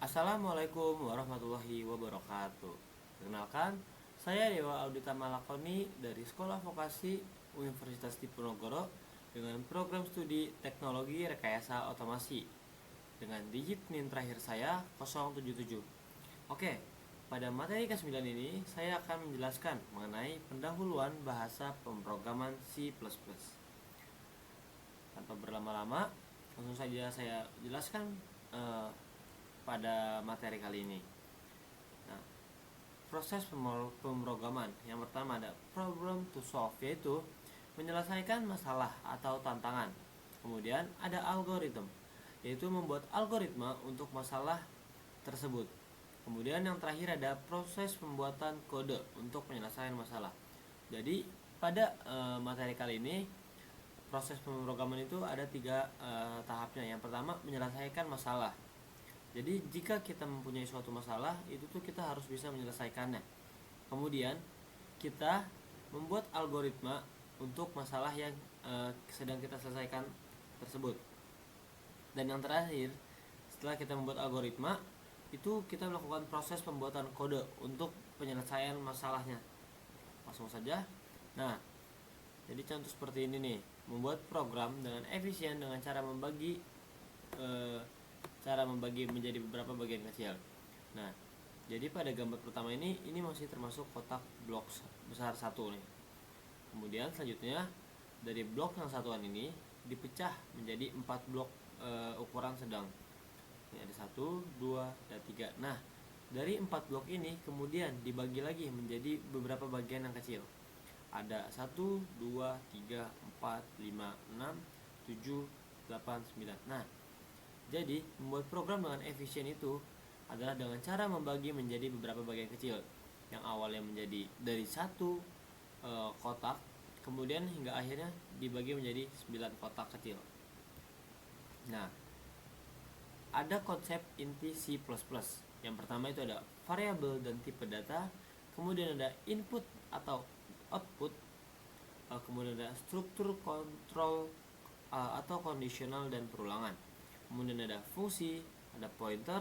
Assalamualaikum warahmatullahi wabarakatuh. Perkenalkan, saya Dewa Audita Malakoni dari Sekolah Vokasi Universitas Diponegoro dengan program studi Teknologi Rekayasa Otomasi dengan digit NIM terakhir saya 077. Oke, pada materi ke-9 ini saya akan menjelaskan mengenai pendahuluan bahasa pemrograman C++. Tanpa berlama-lama, langsung saja saya jelaskan pada materi kali ini. Nah, proses pemrograman yang pertama ada problem to solve, yaitu menyelesaikan masalah atau tantangan. Kemudian ada algoritma, yaitu membuat algoritma untuk masalah tersebut. Kemudian yang terakhir ada proses pembuatan kode untuk penyelesaian masalah. Jadi pada materi kali ini proses pemrograman itu ada tiga tahapnya. Yang pertama menyelesaikan masalah. Jadi jika kita mempunyai suatu masalah, itu tuh kita harus bisa menyelesaikannya. Kemudian kita membuat algoritma untuk masalah yang sedang kita selesaikan tersebut. Dan yang terakhir, setelah kita membuat algoritma, itu kita melakukan proses pembuatan kode untuk penyelesaian masalahnya. Langsung saja. Nah, jadi contoh seperti ini nih, membuat program dengan efisien dengan cara membagi menjadi beberapa bagian kecil. Nah, jadi pada gambar pertama ini masih termasuk kotak blok besar satu nih. Kemudian selanjutnya dari blok yang satuan ini dipecah menjadi 4 blok ukuran sedang. Ini ada 1, 2, dan 3. Nah, dari 4 blok ini kemudian dibagi lagi menjadi beberapa bagian yang kecil. Ada 1, 2, 3, 4, 5, 6, 7, 8, 9. Nah, jadi membuat program dengan efisien itu adalah dengan cara membagi menjadi beberapa bagian kecil, yang awalnya menjadi dari satu kotak, kemudian hingga akhirnya dibagi menjadi 9 kotak kecil. Nah, ada konsep inti C++. Yang pertama itu ada variabel dan tipe data, kemudian ada input atau output, kemudian ada struktur kontrol atau kondisional dan perulangan. Kemudian ada fungsi, ada pointer,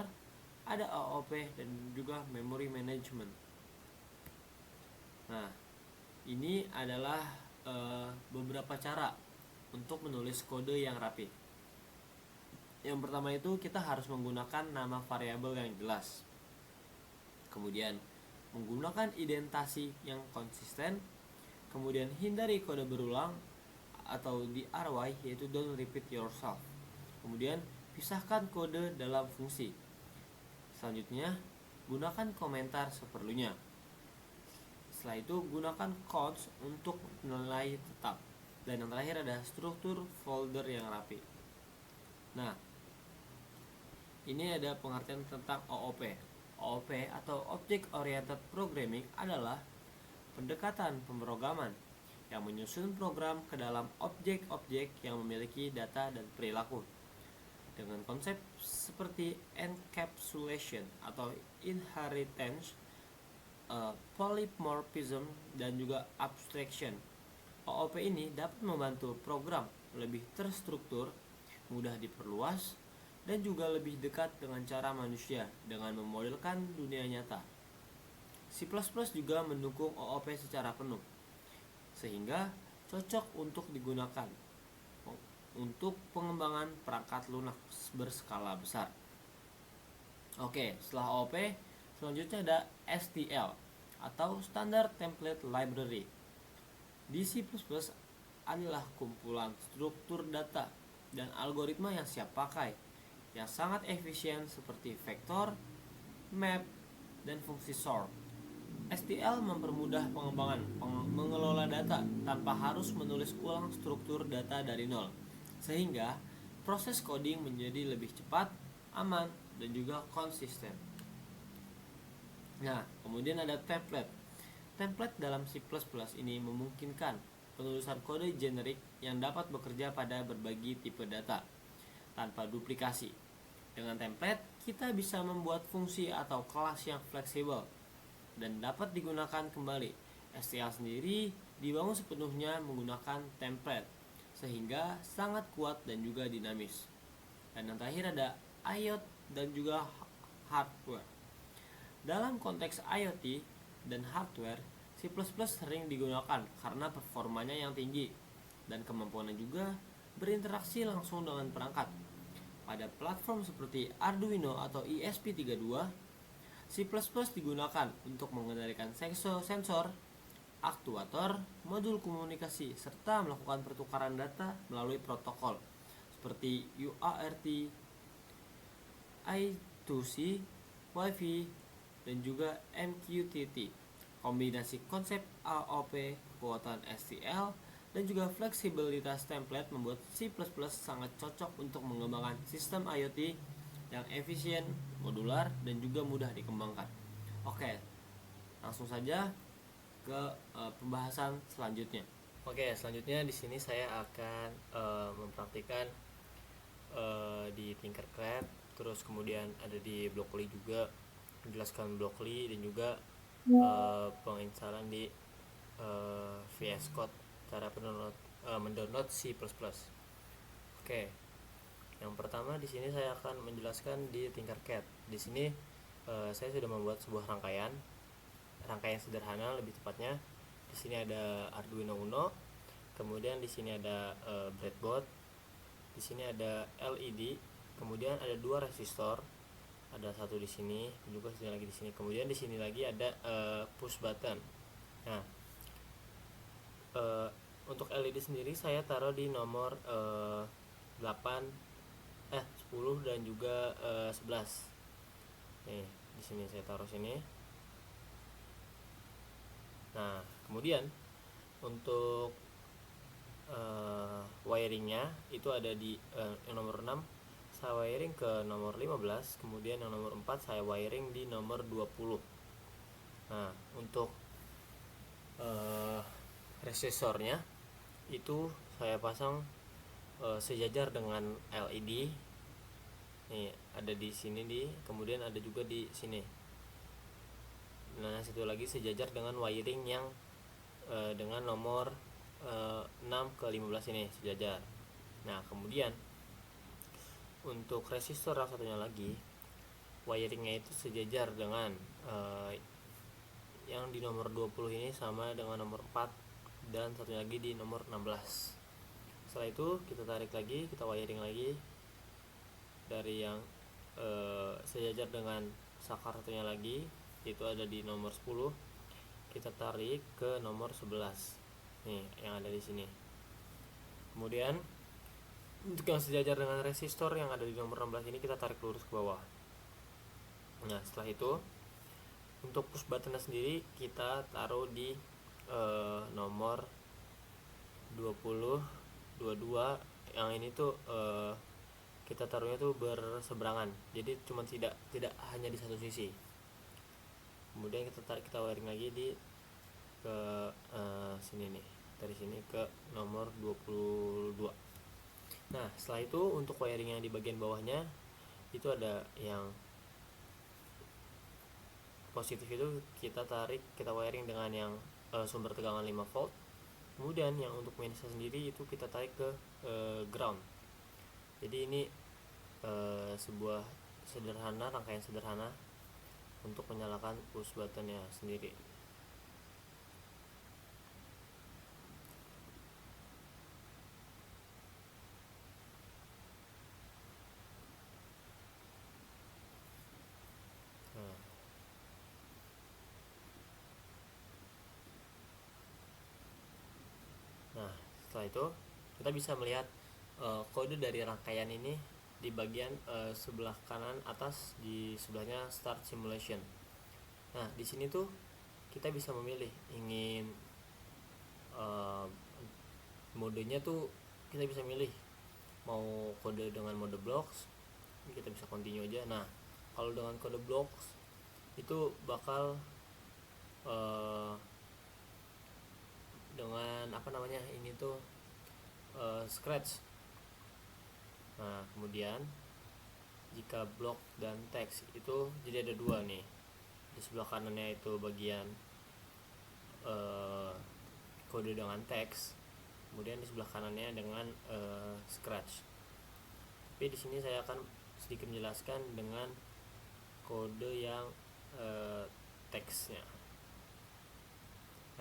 ada AOP, dan juga memory management. Nah, ini adalah beberapa cara untuk menulis kode yang rapi. Yang pertama itu kita harus menggunakan nama variabel yang jelas. Kemudian menggunakan indentasi yang konsisten. Kemudian hindari kode berulang atau DRY, yaitu don't repeat yourself. Kemudian pisahkan kode dalam fungsi. Selanjutnya, gunakan komentar seperlunya. Setelah itu, gunakan quotes untuk nilai tetap. Dan yang terakhir ada struktur folder yang rapi. Nah, ini ada pengertian tentang OOP. OOP atau Object Oriented Programming adalah pendekatan pemrograman yang menyusun program ke dalam objek-objek yang memiliki data dan perilaku, dengan konsep seperti encapsulation atau inheritance, polymorphism, dan juga abstraction. OOP ini dapat membantu program lebih terstruktur, mudah diperluas, dan juga lebih dekat dengan cara manusia dengan memodelkan dunia nyata. C++ juga mendukung OOP secara penuh, sehingga cocok untuk digunakan untuk pengembangan perangkat lunak berskala besar. Oke, setelah OOP, selanjutnya ada STL atau Standard Template Library. Di C++ adalah kumpulan struktur data dan algoritma yang siap pakai, yang sangat efisien seperti vektor, map, dan fungsi sort. STL mempermudah pengembangan mengelola data tanpa harus menulis ulang struktur data dari nol, sehingga proses coding menjadi lebih cepat, aman, dan juga konsisten. Nah, kemudian ada template. Template dalam C++ ini memungkinkan penulisan kode generik yang dapat bekerja pada berbagai tipe data tanpa duplikasi. Dengan template, kita bisa membuat fungsi atau kelas yang fleksibel dan dapat digunakan kembali. STL sendiri dibangun sepenuhnya menggunakan template, sehingga sangat kuat dan juga dinamis. Dan yang terakhir ada IOT dan juga hardware. Dalam konteks IoT dan hardware, C++ sering digunakan karena performanya yang tinggi dan kemampuannya juga berinteraksi langsung dengan perangkat. Pada platform seperti Arduino atau ESP32, C++ digunakan untuk mengendalikan sensor, aktuator, modul komunikasi, serta melakukan pertukaran data melalui protokol seperti UART, I2C, Wi-Fi, dan juga MQTT. Kombinasi konsep AOP, kekuatan STL, dan juga fleksibilitas template membuat C++ sangat cocok untuk mengembangkan sistem IoT yang efisien, modular, dan juga mudah dikembangkan. Oke, langsung saja ke pembahasan selanjutnya. Oke, selanjutnya di sini saya akan mempraktikkan di Tinkercad, terus kemudian ada di Blockly juga, menjelaskan Blockly dan juga penginstalan di VS Code, cara mendownload C++. Oke, yang pertama di sini saya akan menjelaskan di Tinkercad. Di sini saya sudah membuat sebuah rangkaian sederhana lebih tepatnya. Di sini ada Arduino Uno, kemudian di sini ada breadboard, di sini ada LED, kemudian ada 2 resistor, ada satu di sini, juga sini lagi di sini. Kemudian di sini lagi ada push button. Nah, untuk LED sendiri saya taruh di nomor 10 dan juga 11. Nih, di sini saya taruh sini. Nah, kemudian untuk wiringnya itu ada di yang nomor 6 saya wiring ke nomor 15, kemudian yang nomor 4 saya wiring di nomor 20. Nah, untuk resisornya itu saya pasang sejajar dengan LED. Nih, ada di sini kemudian ada juga di sini. Nah, satu lagi sejajar dengan wiring yang dengan nomor 6 ke 15 ini sejajar. Nah, kemudian untuk resistor yang satunya lagi wiringnya itu sejajar dengan yang di nomor 20 ini sama dengan nomor 4 dan satunya lagi di nomor 16. Setelah itu kita tarik lagi, kita wiring lagi dari yang sejajar dengan saklar satunya lagi, itu ada di nomor 10. Kita tarik ke nomor 11. Nih, yang ada di sini. Kemudian untuk yang sejajar dengan resistor yang ada di nomor 16 ini kita tarik lurus ke bawah. Nah, setelah itu untuk push button sendiri kita taruh di nomor 20, 22. Yang ini tuh kita taruhnya tuh berseberangan. Jadi cuma tidak hanya di satu sisi. Kemudian kita wiring lagi ke sini nih, dari sini ke nomor 22. Nah, setelah itu untuk wiring yang di bagian bawahnya itu ada yang positif, itu kita wiring dengan yang sumber tegangan 5 volt. Kemudian yang untuk minusnya sendiri itu kita tarik ke ground. Jadi ini sebuah rangkaian sederhana untuk menyalakan push buttonnya sendiri. Nah, setelah itu kita bisa melihat kode dari rangkaian ini di bagian sebelah kanan atas, di sebelahnya Start Simulation. Nah, di sini tuh kita bisa memilih ingin modenya tuh kita bisa milih mau kode dengan mode blocks, kita bisa continue aja. Nah, kalau dengan kode blocks itu bakal dengan ini tuh scratch. Nah, kemudian jika block dan teks itu jadi ada 2 nih. Di sebelah kanannya itu bagian kode dengan teks, kemudian di sebelah kanannya dengan scratch. Tapi di sini saya akan sedikit menjelaskan dengan kode yang teksnya.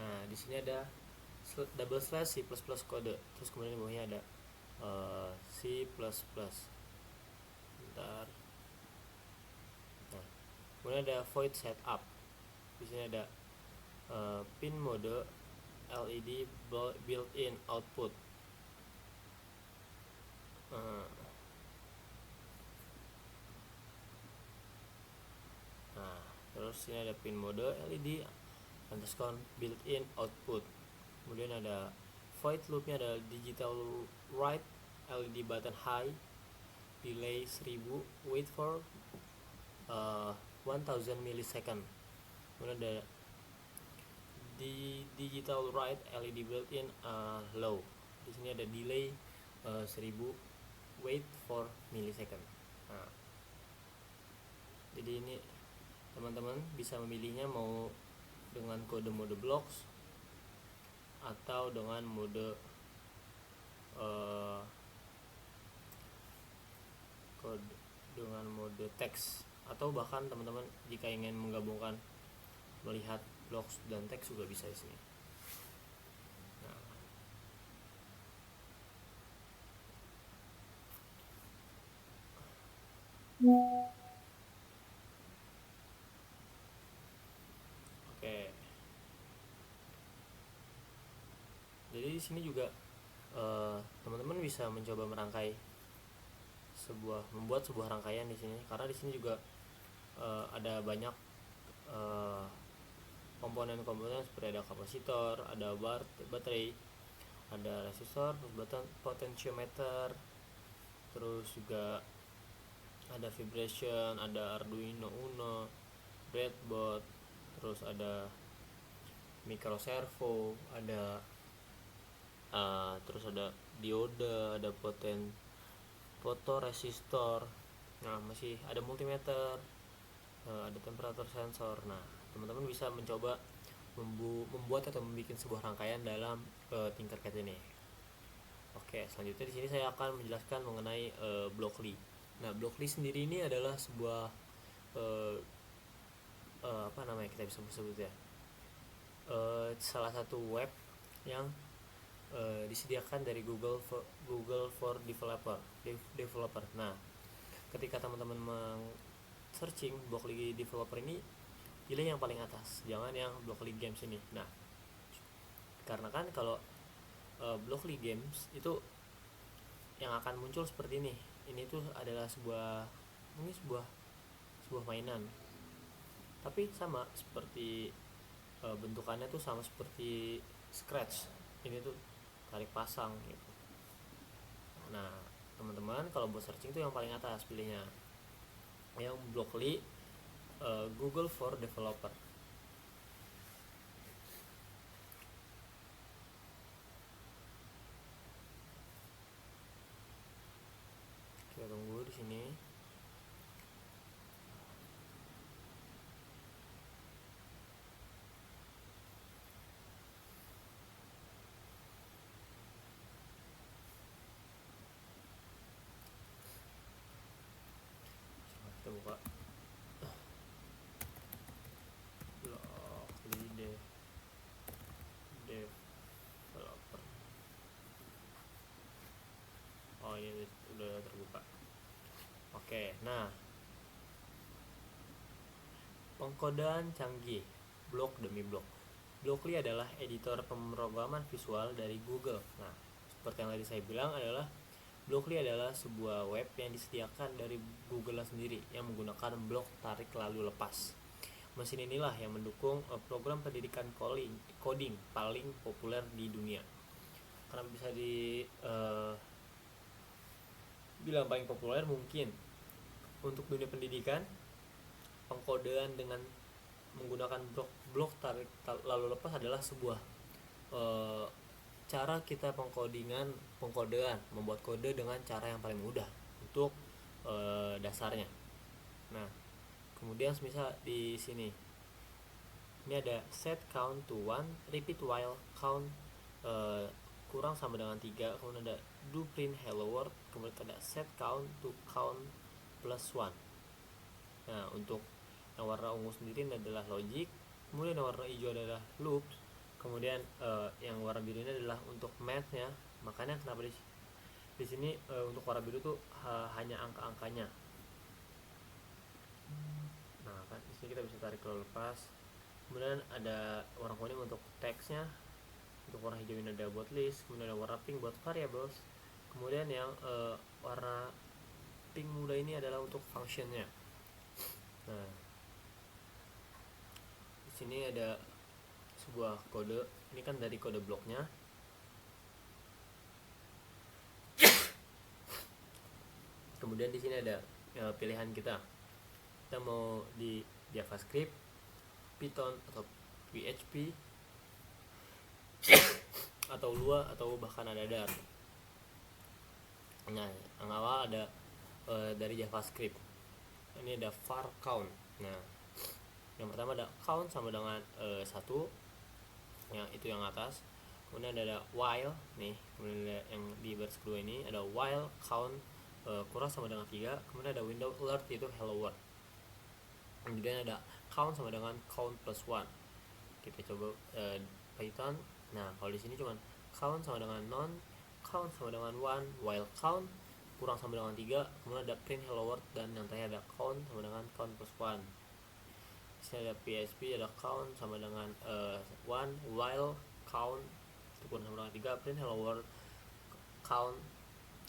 Nah, di sini ada double slash C++ kode, terus kemudian di bawahnya ada C++. Bentar. Nah, kemudian ada void setup. Di sini ada pin mode LED built-in output. Nah, terus ini ada pin mode LED underscore built-in output. Kemudian ada void loopnya, ada digital write LED button high, delay 1000, wait for 1000 millisecond. Kemudian ada di digital write LED built-in low. Di sini ada delay 1000, wait for millisecond. Nah, jadi ini teman-teman bisa memilihnya mau dengan kode mode blocks atau dengan mode kode dengan mode teks, atau bahkan teman-teman jika ingin menggabungkan melihat blocks dan teks juga bisa di sini. Oke. Jadi di sini juga teman-teman bisa mencoba membuat sebuah rangkaian di sini, karena di sini juga ada banyak komponen-komponen seperti ada kapasitor, ada baterai, ada resistor, potentiometer, terus juga ada vibration, ada Arduino Uno, breadboard, terus ada micro servo, ada terus ada diode, ada fotoresistor. Nah, masih ada multimeter, ada temperatur sensor. Nah, teman-teman bisa mencoba membuat atau membuat sebuah rangkaian dalam Tinkercad ini. Oke, selanjutnya di sini saya akan menjelaskan mengenai Blockly. Nah, Blockly sendiri ini adalah sebuah apa namanya, kita bisa sebut ya, salah satu web yang disediakan dari Google for developer. Nah, ketika teman-teman searching Blockly developer ini, pilih yang paling atas, jangan yang Blockly games ini. Nah, karena kan kalau Blockly games itu yang akan muncul seperti ini. Ini tuh adalah sebuah mainan, tapi sama seperti bentukannya tuh sama seperti Scratch. Ini tuh tarik pasang gitu. Nah, teman-teman kalau buat searching tuh yang paling atas pilihnya, yang Blockly Google for developer. Kita tunggu di sini. Kita buka Blockly developer. Oh, ini udah terbuka. Oke, nah, pengkodean canggih, blok demi blok. Blockly adalah editor pemrograman visual dari Google. Nah, seperti yang tadi saya bilang, adalah Blockly adalah sebuah web yang disediakan dari Google sendiri yang menggunakan blok tarik lalu lepas. Mesin inilah yang mendukung program pendidikan coding paling populer di dunia. Karena bisa bilang paling populer mungkin untuk dunia pendidikan, pengkodean dengan menggunakan blok tarik lalu lepas adalah sebuah cara kita pengkodean, membuat kode dengan cara yang paling mudah untuk dasarnya. Nah, kemudian misal di sini ini ada set count to 1, repeat while count kurang sama dengan 3, kemudian ada do print hello world, kemudian ada set count to count plus 1. Nah, untuk yang warna ungu sendiri ini adalah logic, kemudian yang warna hijau adalah loops, kemudian yang warna biru ini adalah untuk math-nya. Makanya kenapa di sini untuk warna biru tuh hanya angka-angkanya. Nah kan di sini kita bisa tarik kalau lepas. Kemudian ada warna kuning untuk teksnya, untuk warna hijau ini ada buat list, kemudian ada warna pink buat variables, kemudian yang warna pink muda ini adalah untuk functionnya. Nah di sini ada sebuah kode, ini kan dari kode bloknya. Kemudian di sini ada pilihan kita mau di JavaScript, Python atau PHP atau Lua atau bahkan ada Dart. Nah yang awal ada dari JavaScript, ini ada var count. Nah yang pertama ada count sama dengan 1, yang itu yang atas. Kemudian ada while nih, kemudian ada yang di baris kedua ini ada while count kurang sama dengan 3, kemudian ada window alert yaitu hello world, kemudian ada count sama dengan count plus 1. Kita coba Python. Nah kalau di sini cuman count sama dengan non, count sama dengan 1, while count kurang sama dengan 3, kemudian ada print hello world, dan yang terakhir ada count sama dengan count plus 1. Di sini ada PHP, ada count sama dengan 1, while count kurang sama dengan 3, print hello world, count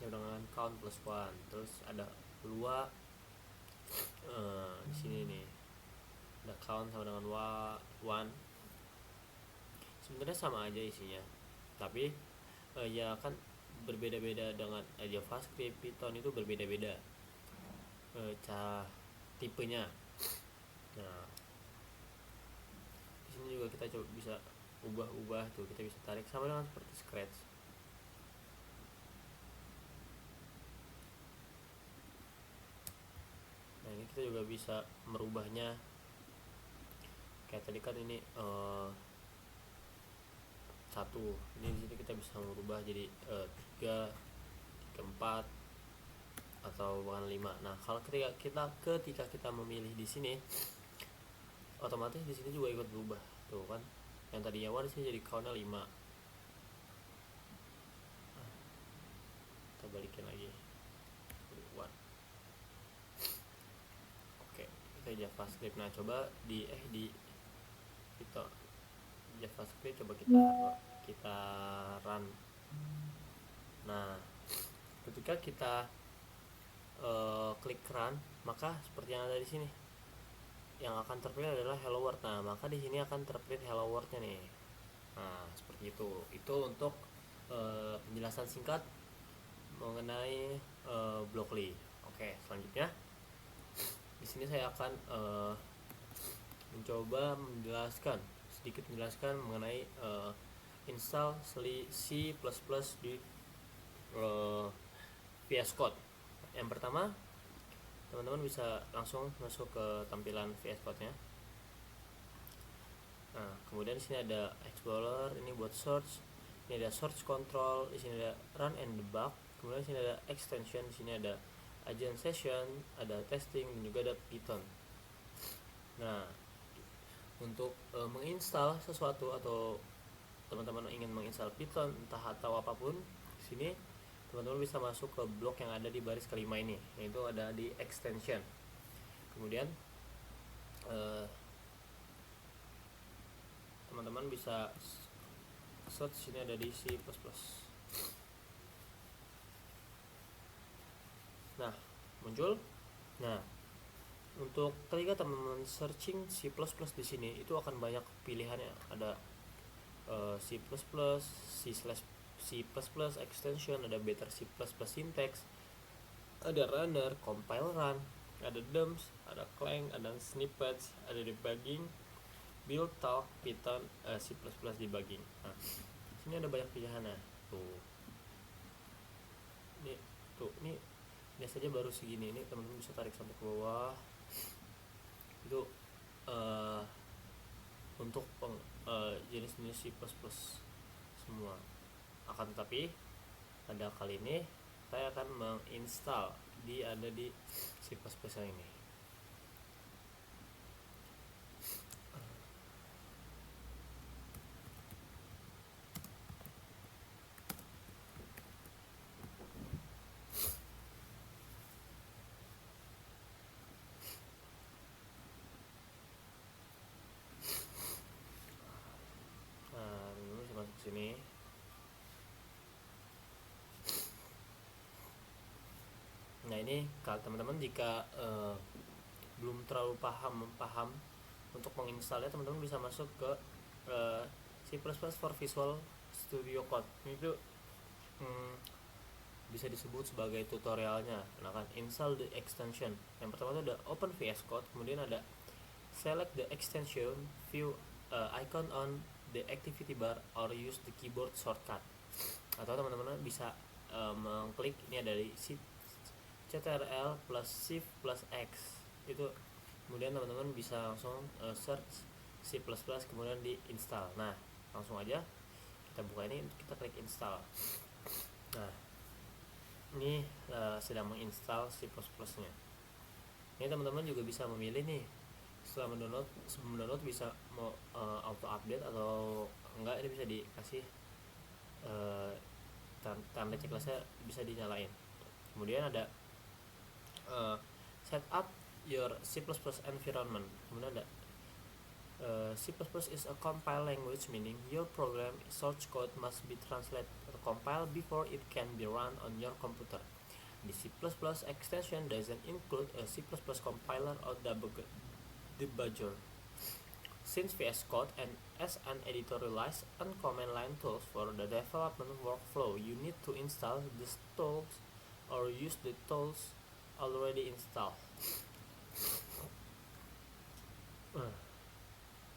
dengan count plus 1. Terus ada Lua di sini nih ada count sama dengan 1. Sebenarnya sama aja isinya, tapi ya kan berbeda-beda dengan JavaScript, Python itu berbeda-beda cara tipenya. Nah di sini juga kita coba bisa ubah-ubah tuh, kita bisa tarik sama dengan seperti Scratch. Nah ini kita juga bisa merubahnya, kayak tadi kan ini 1, ini di sini kita bisa merubah jadi 3, 4 atau bahkan 5. Nah kalau ketika kita memilih di sini, otomatis di sini juga ikut berubah tuh kan, yang tadinya 1 di sini jadi countnya 5. Kita balikin lagi 1. Oke, kita JavaScript. Nah coba di kita JavaScript coba kita run. Nah ketika kita klik run, maka seperti yang ada di sini, yang akan terprint adalah hello world. Nah maka di sini akan terprint hello world-nya nih. Nah seperti itu. Itu untuk penjelasan singkat mengenai Blockly. Oke, selanjutnya di sini saya akan mencoba sedikit menjelaskan mengenai install C++ di VS Code. Yang pertama, teman-teman bisa langsung masuk ke tampilan VS Code-nya. Nah, kemudian di sini ada Explorer, ini buat search. Ini ada search control, di sini ada run and debug. Kemudian di sini ada extension, di sini ada agent session, ada testing, dan juga ada Python. Nah, untuk menginstal sesuatu atau teman-teman ingin menginstal Python entah atau apapun, di sini teman-teman bisa masuk ke blok yang ada di baris kelima ini, yaitu ada di extension. Kemudian teman-teman bisa search, sini ada di C++. Nah muncul. Nah untuk ketika teman-teman searching C++ di sini itu akan banyak pilihannya, ada C++, C++ extension, ada better C++ syntax, ada runner, compile run, ada dumps, ada clang, ada snippets, ada debugging, build, talk, Python, C++ debugging. Nah, sini ada banyak pilihannya. Tuh. Ini biasanya baru segini. Ini teman-teman bisa tarik sampai ke bawah. Itu untuk jenis-jenis C++ semua. Akan tetapi pada kali ini saya akan menginstal ada di C++ yang ini. ini kalau teman-teman jika belum terlalu paham untuk menginstalnya, teman-teman bisa masuk ke C++ for Visual Studio Code. Itu bisa disebut sebagai tutorialnya. Nah kan, install the extension. Yang pertama itu ada open VS Code, kemudian ada select the extension, view icon on the activity bar, or use the keyboard shortcut. Atau teman-teman bisa mengklik ini ada dari Ctrl plus Shift plus X itu, kemudian teman-teman bisa langsung search C++ kemudian di install. Nah langsung aja kita buka ini, kita klik install. Nah ini sedang menginstal C++ nya. Ini teman-teman juga bisa memilih nih, setelah sebelum mendownload bisa mau auto update atau enggak, ini bisa dikasih tanda checklistnya bisa dinyalain. Kemudian ada set up your C++ environment. Kemudian ada C++ is a compile language, meaning your program source code must be translated or compiled before it can be run on your computer. The C++ extension doesn't include a C++ compiler or debugger. Since VS Code and as an editorialized and command line tools for the development workflow, you need to install these tools or use the tools already installed.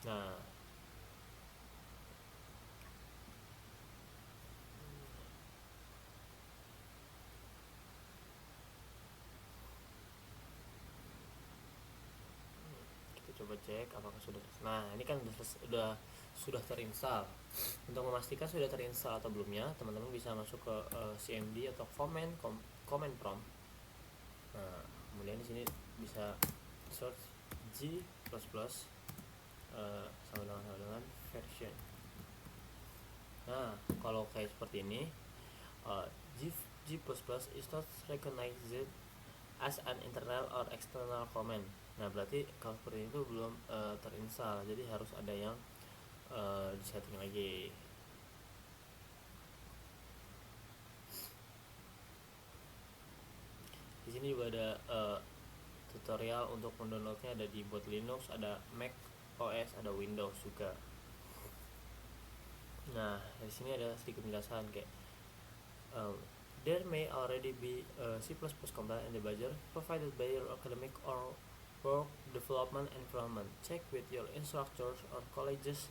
Nah, kita coba cek apakah sudah. Nah, ini kan sudah terinstall. Untuk memastikan sudah terinstall atau belumnya, teman-teman bisa masuk ke CMD atau command prompt. Nah, kemudian di sini bisa search G++ sama dengan version. Nah, kalau kayak seperti ini, G++ is not recognized as an internal or external command. Nah, berarti kalau seperti itu belum terinstall, jadi harus ada yang disetting lagi. Di sini juga ada tutorial untuk mendownloadnya, ada di buat Linux, ada Mac OS, ada Windows juga. Nah, di sini ada sedikit penjelasan kayak there may already be C++ compiler and debugger provided by your academic or work development environment. Check with your instructors or colleges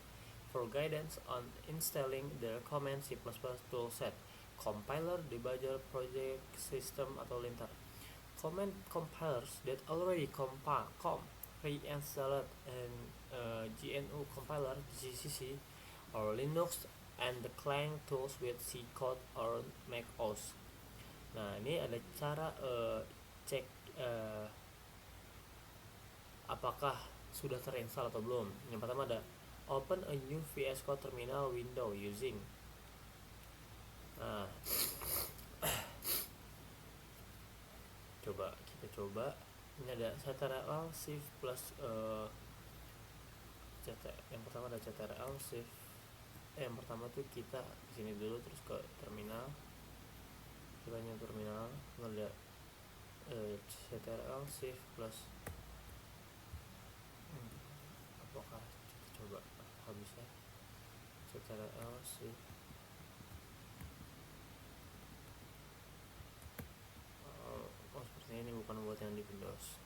for guidance on installing the command C++ toolset, compiler, debugger, project system atau linter. Command compilers that already pre-installed and GNU compiler, GCC, or Linux, and the client tools with C code or Mac OS. Nah, ini ada cara cek apakah sudah terinstall atau belum. Yang pertama ada open a new VS Code terminal window using. Nah, kita coba. Ini ada Ctrl Shift plus yang pertama ada Ctrl Shift. Yang pertama tuh kita kesini dulu terus ke terminal. Kita nyalain terminal, ada Ctrl Shift plus. Apakah kita coba apakah bisa Ctrl Shift. Sepertinya ini bukan buat yang di Windows.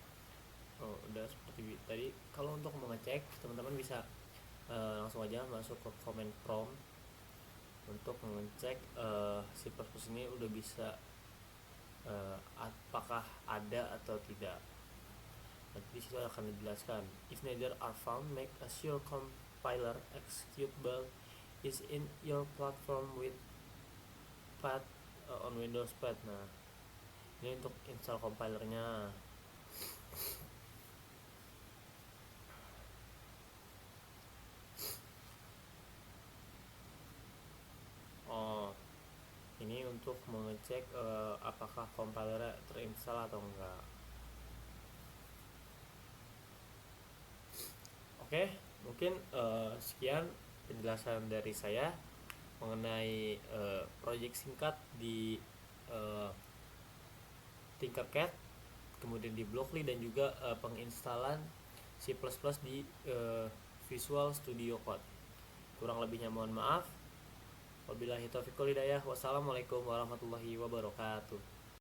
Udah seperti tadi. Kalau untuk mengecek, teman-teman bisa langsung aja masuk ke command prompt untuk mengecek C++ ini udah bisa apakah ada atau tidak. Nanti di situ akan dijelaskan. If neither are found, make sure compiler executable is in your platform with path on Windows Path. Nah, ini untuk install compilernya. Ini untuk mengecek apakah compiler terinstall atau enggak. Oke, mungkin sekian penjelasan dari saya mengenai proyek singkat di Tinkercad. kemudian di Blockly, dan juga penginstalan C++ di Visual Studio Code. Kurang lebihnya mohon maaf. Wabillahi taufiq wal hidayah. Wassalamualaikum warahmatullahi wabarakatuh.